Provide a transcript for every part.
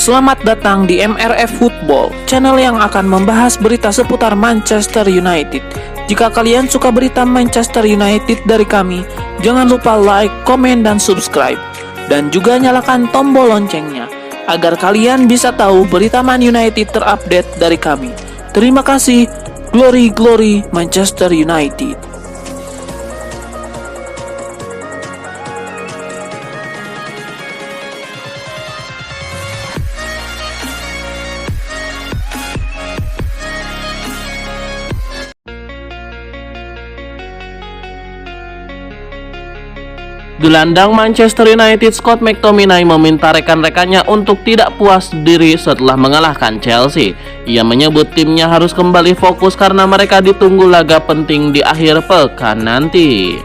Selamat datang di MRF Football, channel yang akan membahas berita seputar Manchester United. Jika kalian suka berita Manchester United dari kami, jangan lupa like, komen, dan subscribe. Dan juga nyalakan tombol loncengnya, agar kalian bisa tahu berita Man United terupdate dari kami. Terima kasih, Glory Glory Manchester United. Gelandang Manchester United Scott McTominay meminta rekan-rekannya untuk tidak puas diri setelah mengalahkan Chelsea. Ia menyebut timnya harus kembali fokus karena mereka ditunggu laga penting di akhir pekan nanti.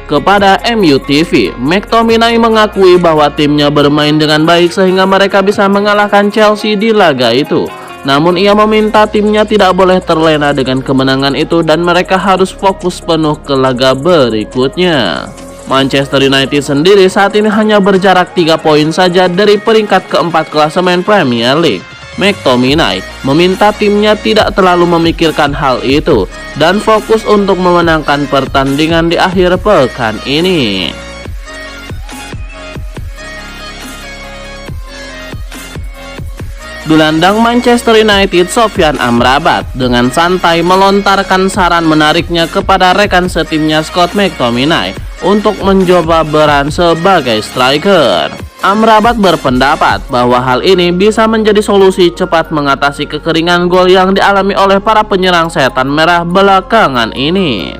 Kepada MU TV, McTominay mengakui bahwa timnya bermain dengan baik sehingga mereka bisa mengalahkan Chelsea di laga itu. Namun ia meminta timnya tidak boleh terlena dengan kemenangan itu dan mereka harus fokus penuh ke laga berikutnya. Manchester United sendiri saat ini hanya berjarak 3 poin saja dari peringkat keempat klasemen Premier League. McTominay meminta timnya tidak terlalu memikirkan hal itu dan fokus untuk memenangkan pertandingan di akhir pekan ini. Gelandang Manchester United Sofyan Amrabat dengan santai melontarkan saran menariknya kepada rekan setimnya Scott McTominay untuk mencoba peran sebagai striker. Amrabat berpendapat bahwa hal ini bisa menjadi solusi cepat mengatasi kekeringan gol yang dialami oleh para penyerang setan merah belakangan ini.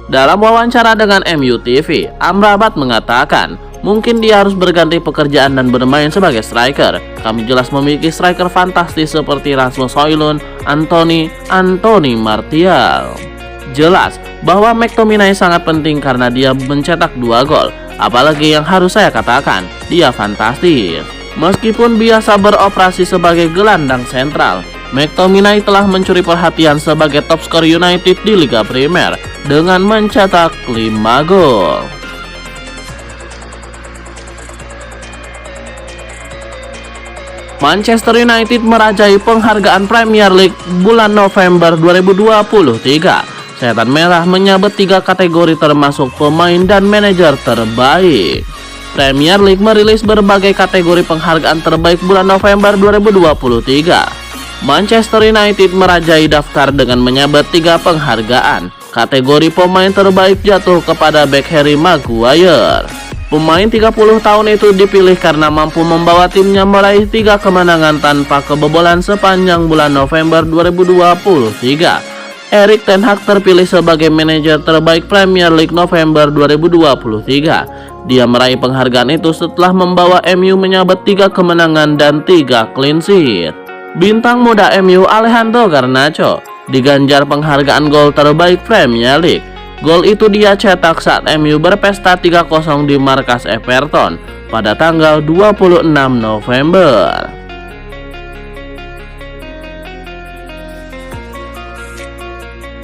Dalam wawancara dengan MU TV, Amrabat mengatakan, mungkin dia harus berganti pekerjaan dan bermain sebagai striker. Kami jelas memiliki striker fantastis seperti Rasmus Højlund, Anthony Martial. Jelas bahwa McTominay sangat penting karena dia mencetak 2 gol. Apalagi yang harus saya katakan, dia fantastis. Meskipun biasa beroperasi sebagai gelandang sentral, McTominay telah mencuri perhatian sebagai top skor United di Liga Premier dengan mencetak 5 gol. Manchester United merajai penghargaan Premier League bulan November 2023. Setan Merah menyabet 3 kategori termasuk pemain dan manajer terbaik. Premier League merilis berbagai kategori penghargaan terbaik bulan November 2023. Manchester United merajai daftar dengan menyabet 3 penghargaan. Kategori pemain terbaik jatuh kepada bek Harry Maguire. Pemain 30 tahun itu dipilih karena mampu membawa timnya meraih 3 kemenangan tanpa kebobolan sepanjang bulan November 2023. Erik ten Hag terpilih sebagai manajer terbaik Premier League November 2023. Dia meraih penghargaan itu setelah membawa MU menyabet 3 kemenangan dan 3 clean sheet. Bintang muda MU Alejandro Garnacho diganjar penghargaan gol terbaik Premier League. Gol itu dia cetak saat MU berpesta 3-0 di markas Everton pada tanggal 26 November.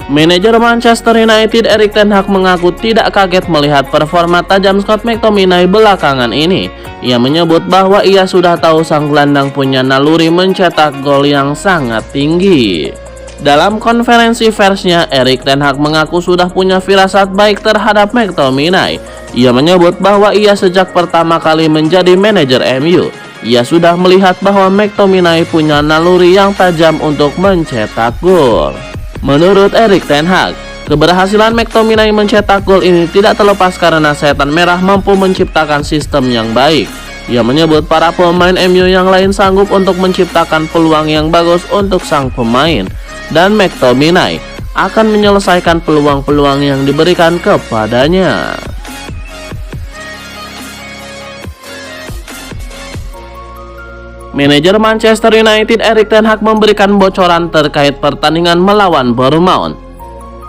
Manajer Manchester United Erik ten Hag mengaku tidak kaget melihat performa tajam Scott McTominay belakangan ini. Ia menyebut bahwa ia sudah tahu sang gelandang punya naluri mencetak gol yang sangat tinggi. Dalam konferensi persnya, Erik ten Hag mengaku sudah punya firasat baik terhadap McTominay. Ia menyebut bahwa ia sejak pertama kali menjadi manajer MU, ia sudah melihat bahwa McTominay punya naluri yang tajam untuk mencetak gol. Menurut Erik ten Hag, keberhasilan McTominay mencetak gol ini tidak terlepas karena setan merah mampu menciptakan sistem yang baik. Ia menyebut para pemain MU yang lain sanggup untuk menciptakan peluang yang bagus untuk sang pemain, dan McTominay akan menyelesaikan peluang-peluang yang diberikan kepadanya. Manajer Manchester United Erik ten Hag memberikan bocoran terkait pertandingan melawan Bournemouth.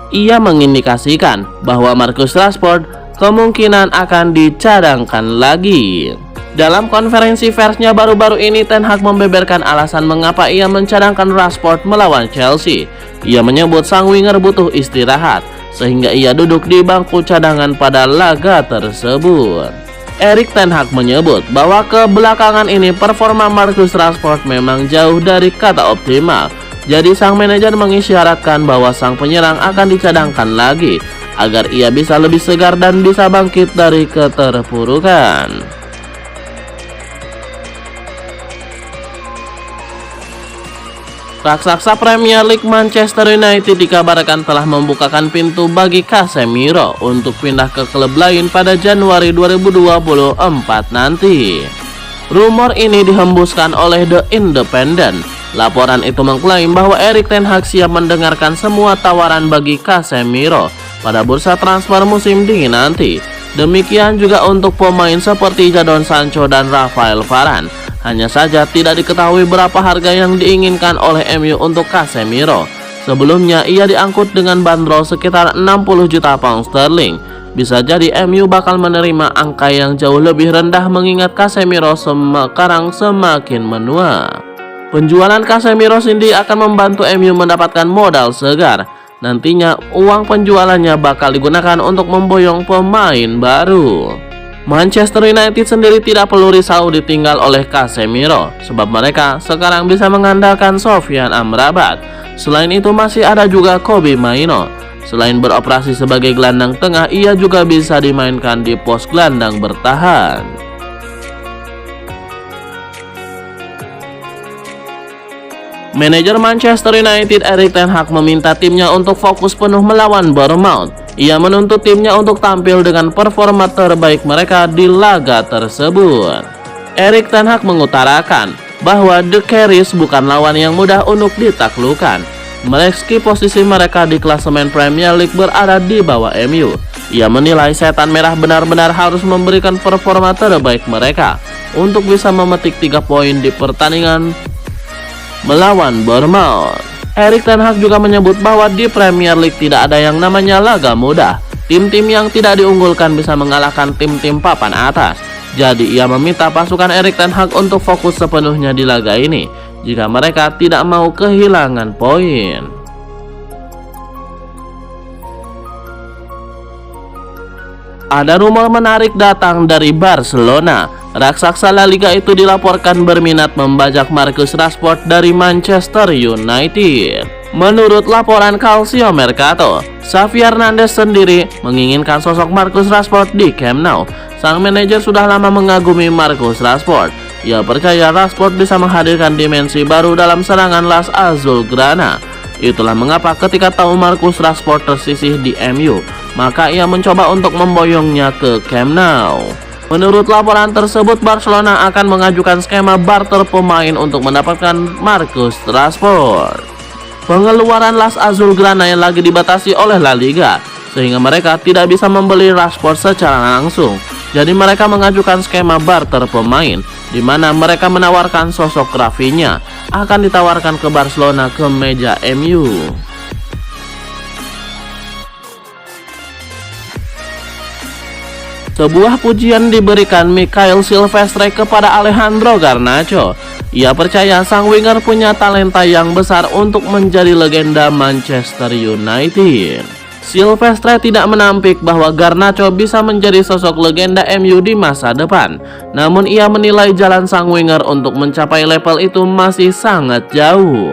Ia mengindikasikan bahwa Marcus Rashford kemungkinan akan dicadangkan lagi. Dalam konferensi persnya baru-baru ini, ten Hag membeberkan alasan mengapa ia mencadangkan Rashford melawan Chelsea. Ia menyebut sang winger butuh istirahat, sehingga ia duduk di bangku cadangan pada laga tersebut. Erik ten Hag menyebut bahwa kebelakangan ini performa Marcus Rashford memang jauh dari kata optimal. Jadi sang manajer mengisyaratkan bahwa sang penyerang akan dicadangkan lagi agar ia bisa lebih segar dan bisa bangkit dari keterpurukan. Raksasa Premier League Manchester United dikabarkan telah membukakan pintu bagi Casemiro untuk pindah ke klub lain pada Januari 2024 nanti. Rumor ini dihembuskan oleh The Independent. Laporan itu mengklaim bahwa Erik ten Hag siap mendengarkan semua tawaran bagi Casemiro pada bursa transfer musim dingin nanti. Demikian juga untuk pemain seperti Jadon Sancho dan Rafael Varane. Hanya saja tidak diketahui berapa harga yang diinginkan oleh MU untuk Casemiro. Sebelumnya ia diangkut dengan bandrol sekitar 60 juta pound sterling. Bisa jadi MU bakal menerima angka yang jauh lebih rendah mengingat Casemiro sekarang semakin menua. Penjualan Casemiro sendiri akan membantu MU mendapatkan modal segar. Nantinya uang penjualannya bakal digunakan untuk memboyong pemain baru. Manchester United sendiri tidak perlu risau ditinggal oleh Casemiro, sebab mereka sekarang bisa mengandalkan Sofyan Amrabat. Selain itu masih ada juga Kobbie Mainoo. Selain beroperasi sebagai gelandang tengah, ia juga bisa dimainkan di pos gelandang bertahan. Manajer Manchester United Erik ten Hag meminta timnya untuk fokus penuh melawan Bournemouth. Ia menuntut timnya untuk tampil dengan performa terbaik mereka di laga tersebut. Erik ten Hag mengutarakan bahwa The Carries bukan lawan yang mudah untuk ditaklukkan. Meski posisi mereka di klasemen Premier League berada di bawah MU, ia menilai setan merah benar-benar harus memberikan performa terbaik mereka untuk bisa memetik 3 poin di pertandingan melawan Bournemouth. Erik ten Hag juga menyebut bahwa di Premier League tidak ada yang namanya laga mudah. Tim-tim yang tidak diunggulkan bisa mengalahkan tim-tim papan atas. Jadi ia meminta pasukan Erik ten Hag untuk fokus sepenuhnya di laga ini jika mereka tidak mau kehilangan poin. Ada rumor menarik datang dari Barcelona. Raksasa La Liga itu dilaporkan berminat membajak Marcus Rashford dari Manchester United. Menurut laporan Calcio Mercato, Xavi Hernandez sendiri menginginkan sosok Marcus Rashford di Camp Nou. Sang manajer sudah lama mengagumi Marcus Rashford. Ia percaya Rashford bisa menghadirkan dimensi baru dalam serangan Las Azulgrana. Itulah mengapa ketika tahu Marcus Rashford tersisih di MU, maka ia mencoba untuk memboyongnya ke Camp Nou. Menurut laporan tersebut, Barcelona akan mengajukan skema barter pemain untuk mendapatkan Marcus Rashford. Pengeluaran Las Azulgrana yang lagi dibatasi oleh La Liga, sehingga mereka tidak bisa membeli Rashford secara langsung. Jadi mereka mengajukan skema barter pemain, di mana mereka menawarkan sosok Rafinha akan ditawarkan ke Barcelona ke meja MU. Sebuah pujian diberikan Mikael Silvestre kepada Alejandro Garnacho. Ia percaya sang winger punya talenta yang besar untuk menjadi legenda Manchester United. Silvestre tidak menampik bahwa Garnacho bisa menjadi sosok legenda MU di masa depan. Namun ia menilai jalan sang winger untuk mencapai level itu masih sangat jauh.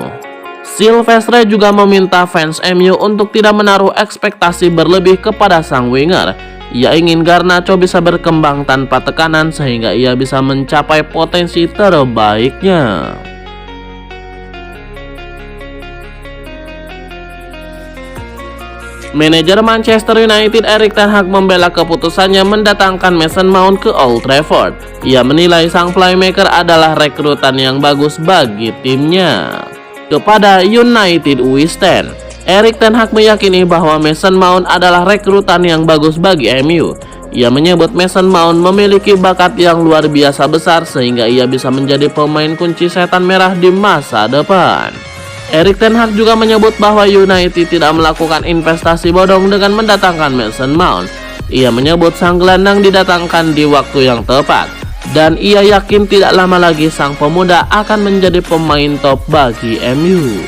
Silvestre juga meminta fans MU untuk tidak menaruh ekspektasi berlebih kepada sang winger. Ia ingin Garnacho bisa berkembang tanpa tekanan sehingga ia bisa mencapai potensi terbaiknya. Manajer Manchester United Erik ten Hag membela keputusannya mendatangkan Mason Mount ke Old Trafford. Ia menilai sang playmaker adalah rekrutan yang bagus bagi timnya. Kepada United we stand. Erik ten Hag meyakini bahwa Mason Mount adalah rekrutan yang bagus bagi MU. Ia menyebut Mason Mount memiliki bakat yang luar biasa besar sehingga ia bisa menjadi pemain kunci setan merah di masa depan. Erik ten Hag juga menyebut bahwa United tidak melakukan investasi bodong dengan mendatangkan Mason Mount. Ia menyebut sang gelandang didatangkan di waktu yang tepat dan ia yakin tidak lama lagi sang pemuda akan menjadi pemain top bagi MU.